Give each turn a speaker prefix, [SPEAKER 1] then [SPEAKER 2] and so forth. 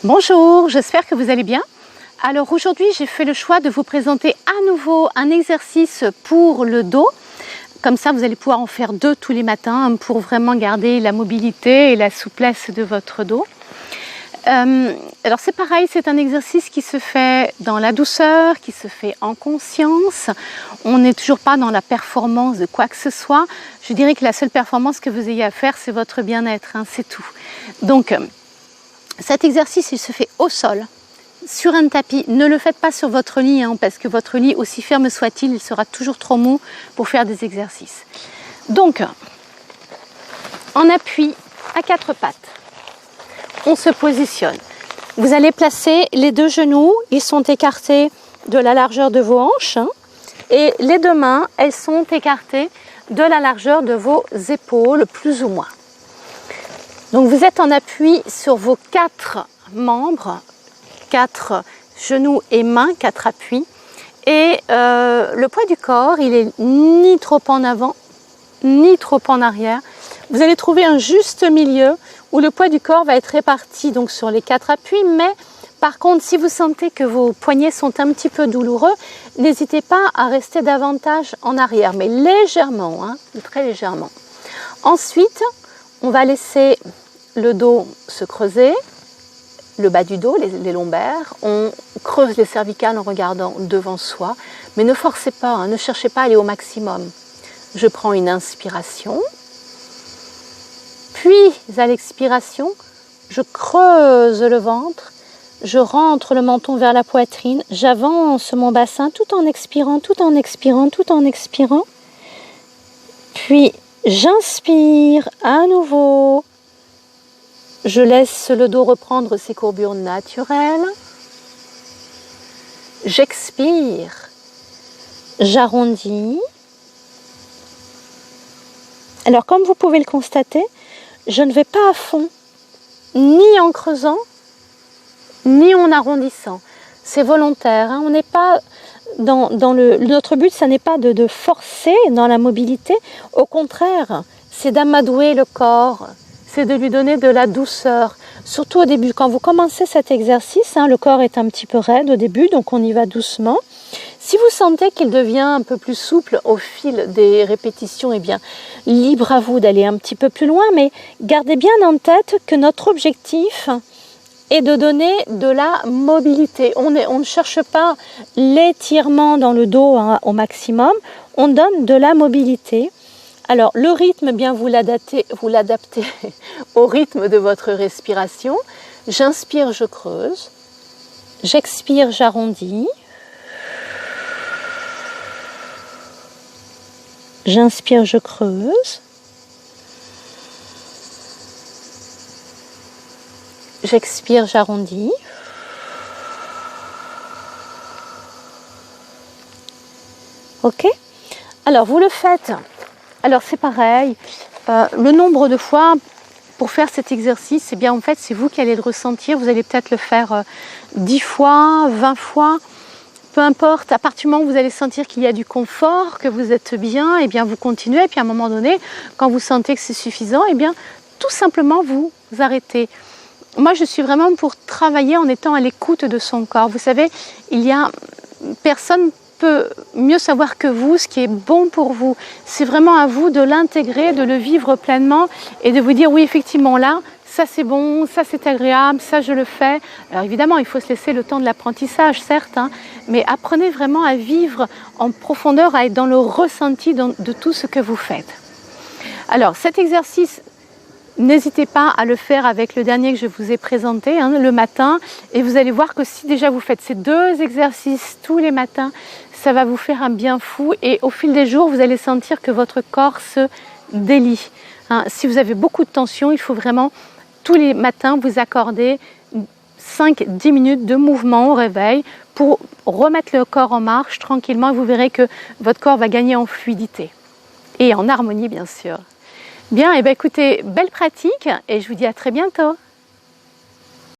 [SPEAKER 1] Bonjour, j'espère que vous allez bien. Alors aujourd'hui, j'ai fait le choix de vous présenter à nouveau un exercice pour le dos. Comme ça, vous allez pouvoir en faire 2 tous les matins pour vraiment garder la mobilité et la souplesse de votre dos. Alors c'est pareil, c'est un exercice qui se fait dans la douceur, qui se fait en conscience. On n'est toujours pas dans la performance de quoi que ce soit. Je dirais que la seule performance que vous ayez à faire, c'est votre bien-être, c'est tout. Donc cet exercice, il se fait au sol, sur un tapis. Ne le faites pas sur votre lit, parce que votre lit, aussi ferme soit-il, il sera toujours trop mou pour faire des exercices. Donc, en appui à 4 pattes, on se positionne. Vous allez placer les 2 genoux, ils sont écartés de la largeur de vos hanches, et les 2 mains, elles sont écartées de la largeur de vos épaules, plus ou moins. Donc vous êtes en appui sur vos 4 membres, 4 genoux et mains, 4 appuis. Et le poids du corps, il est ni trop en avant, ni trop en arrière. Vous allez trouver un juste milieu où le poids du corps va être réparti donc sur les 4 appuis. Mais par contre, si vous sentez que vos poignets sont un petit peu douloureux, n'hésitez pas à rester davantage en arrière, mais légèrement, très légèrement. Ensuite, on va laisser le dos se creuser, le bas du dos, les lombaires. On creuse les cervicales en regardant devant soi, mais ne forcez pas, ne cherchez pas à aller au maximum. Je prends une inspiration, puis à l'expiration, je creuse le ventre, je rentre le menton vers la poitrine, j'avance mon bassin tout en expirant, tout en expirant, tout en expirant. Puis j'inspire à nouveau. Je laisse le dos reprendre ses courbures naturelles. J'expire. J'arrondis. Alors, comme vous pouvez le constater, je ne vais pas à fond, ni en creusant, ni en arrondissant. C'est volontaire. On n'est pas notre but, ça n'est pas de forcer dans la mobilité. Au contraire, c'est d'amadouer le corps. C'est de lui donner de la douceur. Surtout au début, quand vous commencez cet exercice, le corps est un petit peu raide au début, donc on y va doucement. Si vous sentez qu'il devient un peu plus souple au fil des répétitions, libre à vous d'aller un petit peu plus loin, mais gardez bien en tête que notre objectif est de donner de la mobilité. On ne cherche pas l'étirement dans le dos au maximum, on donne de la mobilité. Alors, le rythme, vous l'adaptez au rythme de votre respiration. J'inspire, je creuse. J'expire, j'arrondis. J'inspire, je creuse. J'expire, j'arrondis. Ok? Alors, vous le faites. Alors c'est pareil, le nombre de fois pour faire cet exercice, en fait c'est vous qui allez le ressentir, vous allez peut-être le faire 10 fois, 20 fois, peu importe, à partir du moment où vous allez sentir qu'il y a du confort, que vous êtes bien, vous continuez, et puis à un moment donné, quand vous sentez que c'est suffisant, tout simplement vous arrêtez. Moi je suis vraiment pour travailler en étant à l'écoute de son corps. Vous savez, il y a personne peut mieux savoir que vous ce qui est bon pour vous. C'est vraiment à vous de l'intégrer, de le vivre pleinement et de vous dire oui effectivement là, ça c'est bon, ça c'est agréable, ça je le fais. Alors évidemment il faut se laisser le temps de l'apprentissage certes, mais apprenez vraiment à vivre en profondeur, à être dans le ressenti de tout ce que vous faites. Alors cet exercice, n'hésitez pas à le faire avec le dernier que je vous ai présenté le matin et vous allez voir que si déjà vous faites ces 2 exercices tous les matins, ça va vous faire un bien fou et au fil des jours, vous allez sentir que votre corps se délie. Si vous avez beaucoup de tension, il faut vraiment tous les matins vous accorder 5-10 minutes de mouvement au réveil pour remettre le corps en marche tranquillement et vous verrez que votre corps va gagner en fluidité et en harmonie bien sûr. Bien, écoutez, belle pratique et je vous dis à très bientôt.